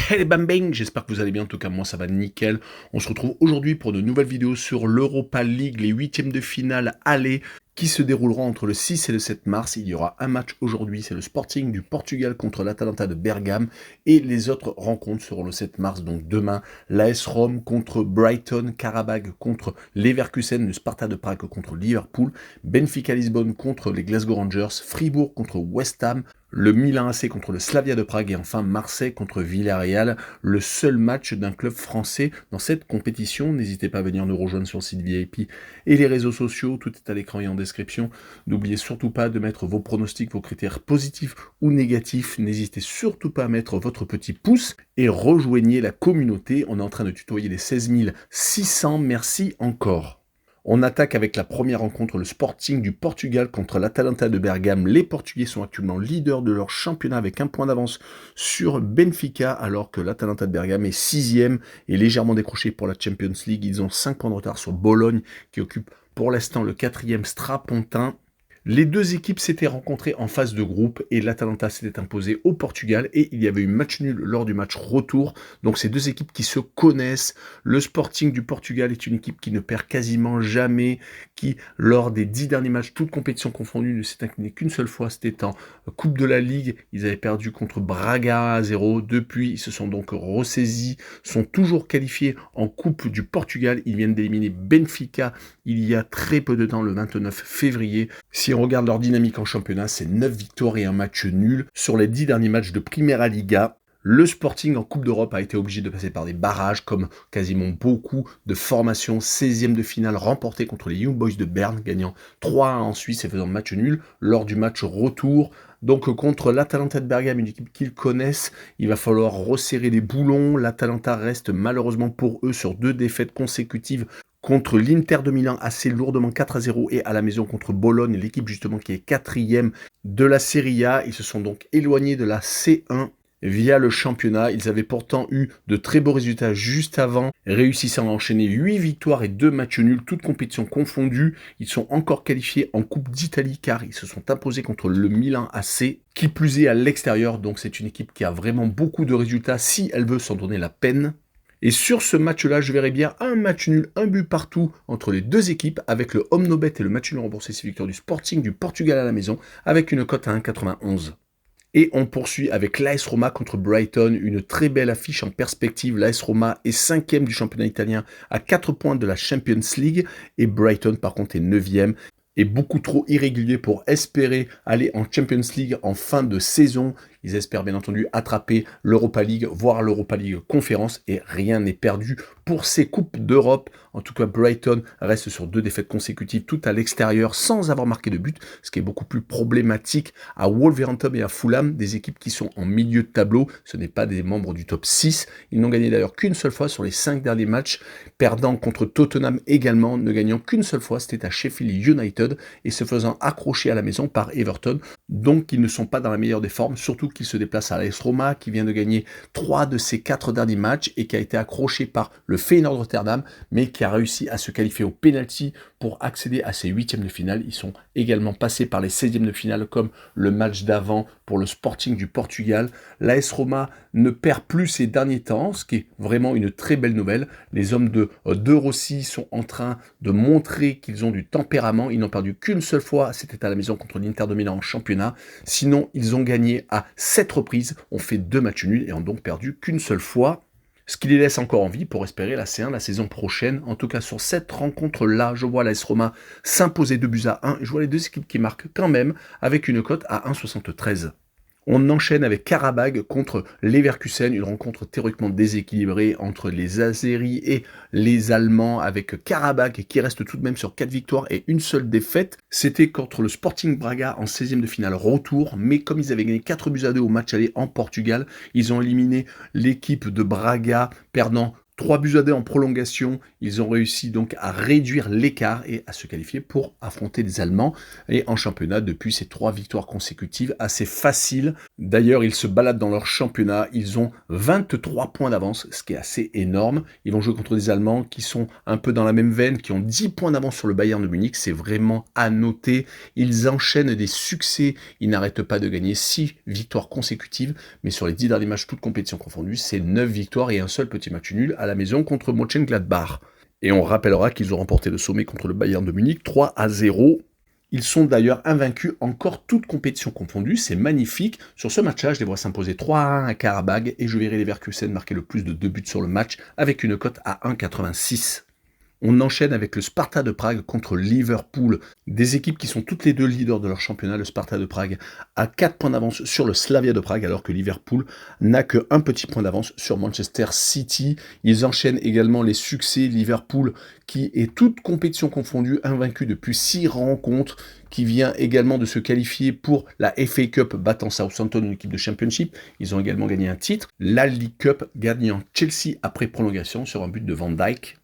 Hey les bang, j'espère que vous allez bien, en tout cas moi ça va nickel. On se retrouve aujourd'hui pour de nouvelles vidéos sur l'Europa League, les huitièmes de finale aller qui se dérouleront entre le 6 et le 7 mars. Il y aura un match aujourd'hui, c'est le Sporting du Portugal contre l'Atalanta de Bergame et les autres rencontres seront le 7 mars, donc demain, l'AS Rome contre Brighton, Karabag contre Leverkusen, le Sparta de Prague contre Liverpool, Benfica Lisbonne contre les Glasgow Rangers, Fribourg contre West Ham, le Milan AC contre le Slavia de Prague et enfin Marseille contre Villarreal, le seul match d'un club français dans cette compétition. N'hésitez pas à venir nous rejoindre sur le site VIP et les réseaux sociaux, tout est à l'écran et en description. N'oubliez surtout pas de mettre vos pronostics, vos critères positifs ou négatifs. N'hésitez surtout pas à mettre votre petit pouce et rejoignez la communauté. On est en train de tutoyer les 16 600, merci encore. On attaque avec la première rencontre, le Sporting du Portugal contre l'Atalanta de Bergame. Les Portugais sont actuellement leaders de leur championnat avec un point d'avance sur Benfica, alors que l'Atalanta de Bergame est 6e et légèrement décroché pour la Champions League. Ils ont 5 points de retard sur Bologne, qui occupe pour l'instant le 4e strapontin. Les deux équipes s'étaient rencontrées en phase de groupe et l'Atalanta s'était imposée au Portugal et il y avait eu match nul lors du match retour. Donc ces deux équipes qui se connaissent. Le Sporting du Portugal est une équipe qui ne perd quasiment jamais, qui lors des 10 derniers matchs, toutes compétitions confondues, ne s'est incliné qu'une seule fois. C'était en Coupe de la Ligue. Ils avaient perdu contre Braga à 0. Depuis, ils se sont donc ressaisis, sont toujours qualifiés en Coupe du Portugal. Ils viennent d'éliminer Benfica il y a très peu de temps, le 29 février. Si on regarde leur dynamique en championnat, c'est 9 victoires et un match nul sur les 10 derniers matchs de Primera Liga. Le Sporting en Coupe d'Europe a été obligé de passer par des barrages, comme quasiment beaucoup de formations. 16e de finale remportée contre les Young Boys de Berne, gagnant 3-1 en Suisse et faisant match nul lors du match retour. Donc contre l'Atalanta de Bergame, une équipe qu'ils connaissent, il va falloir resserrer les boulons. L'Atalanta reste malheureusement pour eux sur 2 défaites consécutives contre l'Inter de Milan assez lourdement 4-0 et à la maison contre Bologne, l'équipe justement qui est 4e de la Serie A. Ils se sont donc éloignés de la C1 via le championnat. Ils avaient pourtant eu de très beaux résultats juste avant, réussissant à enchaîner 8 victoires et 2 matchs nuls, toutes compétitions confondues. Ils sont encore qualifiés en Coupe d'Italie car ils se sont imposés contre le Milan AC, qui plus est à l'extérieur. Donc c'est une équipe qui a vraiment beaucoup de résultats si elle veut s'en donner la peine. Et sur ce match-là, je verrais bien un match nul, un but partout entre les deux équipes, avec le home no bet et le match nul remboursé, c'est victoire du Sporting du Portugal à la maison, avec une cote à 1,91. Et on poursuit avec l'AS Roma contre Brighton, une très belle affiche en perspective. L'AS Roma est 5e du championnat italien à 4 points de la Champions League, et Brighton par contre est 9e. Et beaucoup trop irrégulier pour espérer aller en Champions League en fin de saison. Ils espèrent bien entendu attraper l'Europa League, voire l'Europa League Conférence, et rien n'est perdu pour ces Coupes d'Europe. En tout cas, Brighton reste sur 2 défaites consécutives, tout à l'extérieur, sans avoir marqué de but, ce qui est beaucoup plus problématique à Wolverhampton et à Fulham, des équipes qui sont en milieu de tableau. Ce n'est pas des membres du top 6. Ils n'ont gagné d'ailleurs qu'une seule fois sur les 5 derniers matchs, perdant contre Tottenham également, ne gagnant qu'une seule fois, c'était à Sheffield United, et se faisant accrocher à la maison par Everton. Donc ils ne sont pas dans la meilleure des formes, surtout qu'ils se déplacent à l'AS Roma, qui vient de gagner 3 de ses 4 derniers matchs et qui a été accroché par le Feyenoord Rotterdam, mais qui a réussi à se qualifier au penalty pour accéder à ses 8e de finale. Ils sont également passés par les 16e de finale, comme le match d'avant pour le Sporting du Portugal. L'AS Roma ne perd plus ces derniers temps, ce qui est vraiment une très belle nouvelle. Les hommes de Rossi sont en train de montrer qu'ils ont du tempérament. Ils n'ont perdu qu'une seule fois, c'était à la maison contre l'Inter de Milan en championnat. Sinon, ils ont gagné à 7 reprises, ont fait 2 matchs nuls et ont donc perdu qu'une seule fois. Ce qui les laisse encore en vie pour espérer la C1 la saison prochaine. En tout cas, sur cette rencontre-là, je vois l'AS Roma s'imposer 2-1. Je vois les deux équipes qui marquent quand même avec une cote à 1,73. On enchaîne avec Karabag contre Leverkusen, une rencontre théoriquement déséquilibrée entre les Azeris et les Allemands, avec Karabag qui reste tout de même sur 4 victoires et une seule défaite. C'était contre le Sporting Braga en 16e de finale retour, mais comme ils avaient gagné 4-2 au match aller en Portugal, ils ont éliminé l'équipe de Braga, perdant 3-2 en prolongation, ils ont réussi donc à réduire l'écart et à se qualifier pour affronter les Allemands. Et en championnat, depuis ces 3 victoires consécutives, assez faciles. D'ailleurs, ils se baladent dans leur championnat, ils ont 23 points d'avance, ce qui est assez énorme. Ils vont jouer contre des Allemands qui sont un peu dans la même veine, qui ont 10 points d'avance sur le Bayern de Munich, c'est vraiment à noter. Ils enchaînent des succès, ils n'arrêtent pas de gagner 6 victoires consécutives, mais sur les 10 derniers matchs, toutes compétitions confondues, c'est 9 victoires et un seul petit match nul à la maison contre Mönchengladbach. Et on rappellera qu'ils ont remporté le sommet contre le Bayern de Munich 3-0. Ils sont d'ailleurs invaincus encore toutes compétitions confondues, c'est magnifique. Sur ce match-là, je les vois s'imposer 3-1 à Karabag et je verrai les Leverkusen marquer le plus de 2 buts sur le match avec une cote à 1,86. On enchaîne avec le Sparta de Prague contre Liverpool. Des équipes qui sont toutes les deux leaders de leur championnat. Le Sparta de Prague a 4 points d'avance sur le Slavia de Prague, alors que Liverpool n'a que un petit point d'avance sur Manchester City. Ils enchaînent également les succès. Liverpool, qui est toute compétition confondue, invaincu depuis 6 rencontres, qui vient également de se qualifier pour la FA Cup battant Southampton, une équipe de Championship. Ils ont également gagné un titre, la League Cup, gagnant Chelsea après prolongation sur un but de Van Dijk.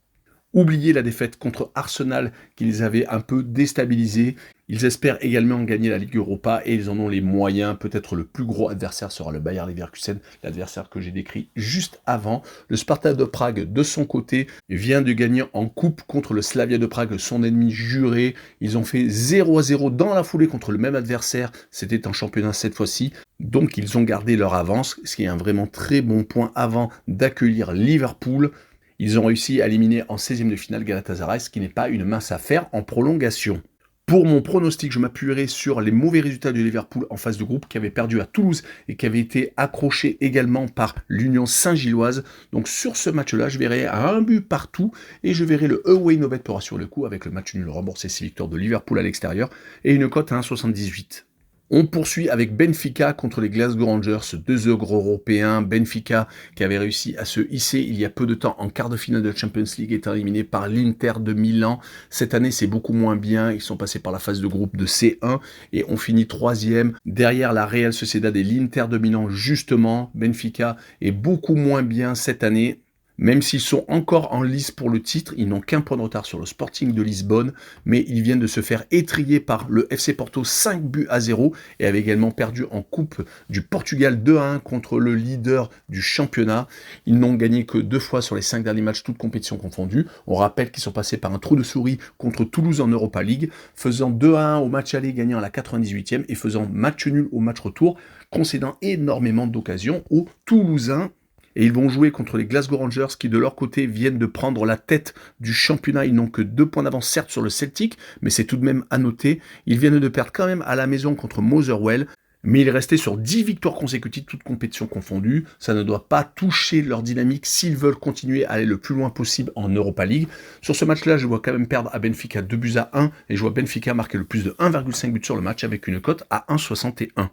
Oubliez la défaite contre Arsenal qui les avait un peu déstabilisés. Ils espèrent également gagner la Ligue Europa et ils en ont les moyens. Peut-être le plus gros adversaire sera le Bayer Leverkusen, l'adversaire que j'ai décrit juste avant. Le Sparta de Prague, de son côté, vient de gagner en coupe contre le Slavia de Prague, son ennemi juré. Ils ont fait 0-0 dans la foulée contre le même adversaire. C'était en championnat cette fois-ci. Donc ils ont gardé leur avance, ce qui est un vraiment très bon point avant d'accueillir Liverpool. Ils ont réussi à éliminer en 16e de finale Galatasaray, ce qui n'est pas une mince affaire en prolongation. Pour mon pronostic, je m'appuierai sur les mauvais résultats du Liverpool en phase de groupe, qui avait perdu à Toulouse et qui avait été accroché également par l'Union Saint-Gilloise. Donc sur ce match-là, je verrai à un but partout et je verrai le away no bet pour assurer le coup avec le match nul remboursé 6 victoires de Liverpool à l'extérieur et une cote à 1,78. On poursuit avec Benfica contre les Glasgow Rangers, 2 ogres européens. Benfica qui avait réussi à se hisser il y a peu de temps en quart de finale de la Champions League étant éliminé par l'Inter de Milan. Cette année c'est beaucoup moins bien, ils sont passés par la phase de groupe de C1 et ont fini 3e derrière la Real Sociedad et l'Inter de Milan justement. Benfica est beaucoup moins bien cette année. Même s'ils sont encore en lice pour le titre, ils n'ont qu'un point de retard sur le Sporting de Lisbonne, mais ils viennent de se faire étriller par le FC Porto 5-0 et avaient également perdu en Coupe du Portugal 2-1 contre le leader du championnat. Ils n'ont gagné que 2 fois sur les 5 derniers matchs, toutes compétitions confondues. On rappelle qu'ils sont passés par un trou de souris contre Toulouse en Europa League, faisant 2-1 au match aller, gagnant à la 98e et faisant match nul au match retour, concédant énormément d'occasions aux Toulousains. Et ils vont jouer contre les Glasgow Rangers qui, de leur côté, viennent de prendre la tête du championnat. Ils n'ont que 2 points d'avance, certes, sur le Celtic, mais c'est tout de même à noter. Ils viennent de perdre quand même à la maison contre Motherwell, mais ils restaient sur 10 victoires consécutives, toutes compétitions confondues. Ça ne doit pas toucher leur dynamique s'ils veulent continuer à aller le plus loin possible en Europa League. Sur ce match-là, je vois quand même perdre à Benfica 2-1 et je vois Benfica marquer le plus de 1,5 buts sur le match avec une cote à 1,61.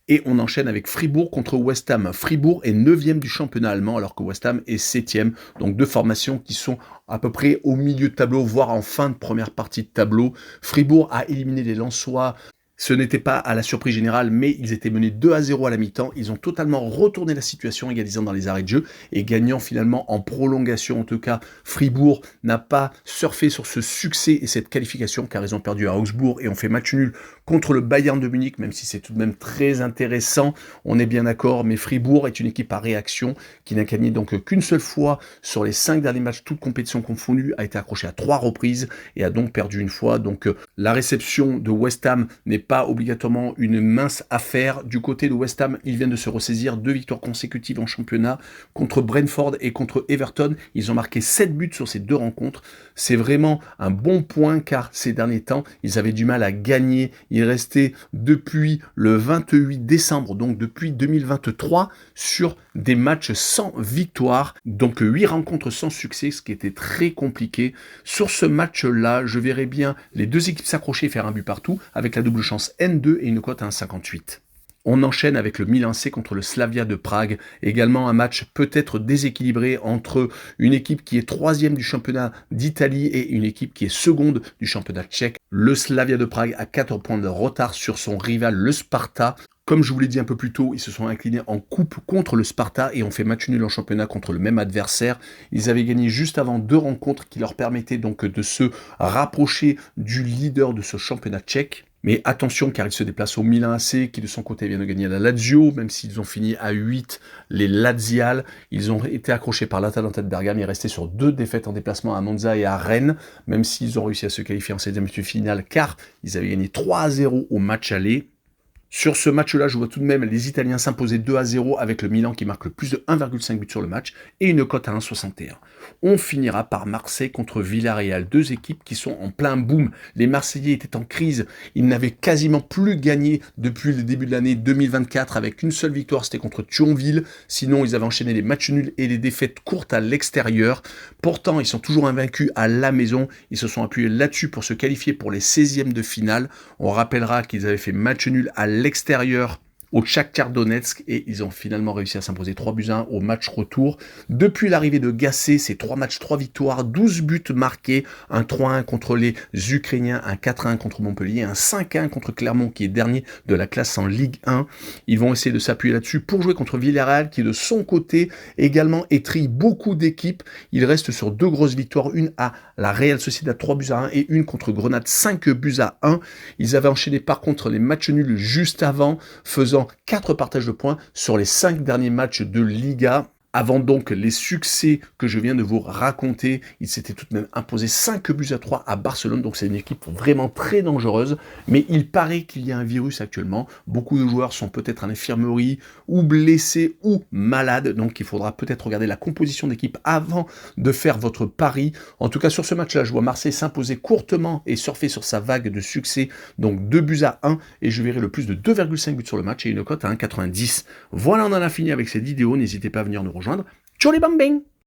Et on enchaîne avec Fribourg contre West Ham. Fribourg est 9e du championnat allemand alors que West Ham est 7e. Donc 2 formations qui sont à peu près au milieu de tableau, voire en fin de première partie de tableau. Fribourg a éliminé les Lensois. Ce n'était pas à la surprise générale, mais ils étaient menés 2-0 à la mi-temps. Ils ont totalement retourné la situation, égalisant dans les arrêts de jeu et gagnant finalement en prolongation. En tout cas, Fribourg n'a pas surfé sur ce succès et cette qualification car ils ont perdu à Augsbourg et ont fait match nul contre le Bayern de Munich, même si c'est tout de même très intéressant. On est bien d'accord, mais Fribourg est une équipe à réaction qui n'a gagné donc qu'une seule fois sur les 5 derniers matchs, toutes compétitions confondues, a été accroché à 3 reprises et a donc perdu une fois. Donc la réception de West Ham n'est pas obligatoirement une mince affaire. Du côté de West Ham, ils viennent de se ressaisir 2 victoires consécutives en championnat contre Brentford et contre Everton. Ils ont marqué 7 buts sur ces 2 rencontres. C'est vraiment un bon point car ces derniers temps, ils avaient du mal à gagner. Il restait depuis le 28 décembre, donc depuis 2023, sur des matchs sans victoire. Donc 8 rencontres sans succès, ce qui était très compliqué. Sur ce match-là, je verrais bien les 2 équipes s'accrocher et faire un but partout avec la double chance N2 et une cote à 1,58. On enchaîne avec le Milan C contre le Slavia de Prague. Également un match peut-être déséquilibré entre une équipe qui est 3e du championnat d'Italie et une équipe qui est seconde du championnat tchèque. Le Slavia de Prague a 4 points de retard sur son rival, le Sparta. Comme je vous l'ai dit un peu plus tôt, ils se sont inclinés en coupe contre le Sparta et ont fait match nul en championnat contre le même adversaire. Ils avaient gagné juste avant 2 rencontres qui leur permettaient donc de se rapprocher du leader de ce championnat tchèque. Mais attention, car ils se déplacent au Milan AC, qui de son côté vient de gagner à la Lazio, même s'ils ont fini à 8, les Laziales. Ils ont été accrochés par l'Atalanta de Bergame et restés sur 2 défaites en déplacement à Monza et à Rennes, même s'ils ont réussi à se qualifier en 16e finale, car ils avaient gagné 3-0 au match aller. Sur ce match-là, je vois tout de même les Italiens s'imposer 2-0 avec le Milan qui marque le plus de 1,5 but sur le match et une cote à 1,61. On finira par Marseille contre Villarreal, 2 équipes qui sont en plein boom. Les Marseillais étaient en crise, ils n'avaient quasiment plus gagné depuis le début de l'année 2024 avec une seule victoire, c'était contre Thionville. Sinon, ils avaient enchaîné les matchs nuls et les défaites courtes à l'extérieur. Pourtant, ils sont toujours invaincus à la maison. Ils se sont appuyés là-dessus pour se qualifier pour les 16e de finale. On rappellera qu'ils avaient fait match nul à l'extérieur au Shakhtar Donetsk et ils ont finalement réussi à s'imposer 3-1 au match retour. Depuis l'arrivée de Gasset, c'est 3 matchs, 3 victoires, 12 buts marqués, un 3-1 contre les Ukrainiens, un 4-1 contre Montpellier, un 5-1 contre Clermont qui est dernier de la classe en Ligue 1. Ils vont essayer de s'appuyer là-dessus pour jouer contre Villarreal qui de son côté également étrille beaucoup d'équipes. Il reste sur 2 grosses victoires, une à la Real Sociedad 3-1 et une contre Grenade 5-1. Ils avaient enchaîné par contre les matchs nuls juste avant, faisant 4 partages de points sur les 5 derniers matchs de Liga. Avant donc les succès que je viens de vous raconter, il s'était tout de même imposé 5-3 à Barcelone, donc c'est une équipe vraiment très dangereuse, mais il paraît qu'il y a un virus actuellement, beaucoup de joueurs sont peut-être en infirmerie, ou blessés, ou malades, donc il faudra peut-être regarder la composition d'équipe avant de faire votre pari. En tout cas sur ce match-là, je vois Marseille s'imposer courtement et surfer sur sa vague de succès, donc 2-1, et je verrai le plus de 2,5 buts sur le match et une cote à 1,90. Voilà, on en a fini avec cette vidéo, n'hésitez pas à venir nous rejoindre. Ciao les bambins!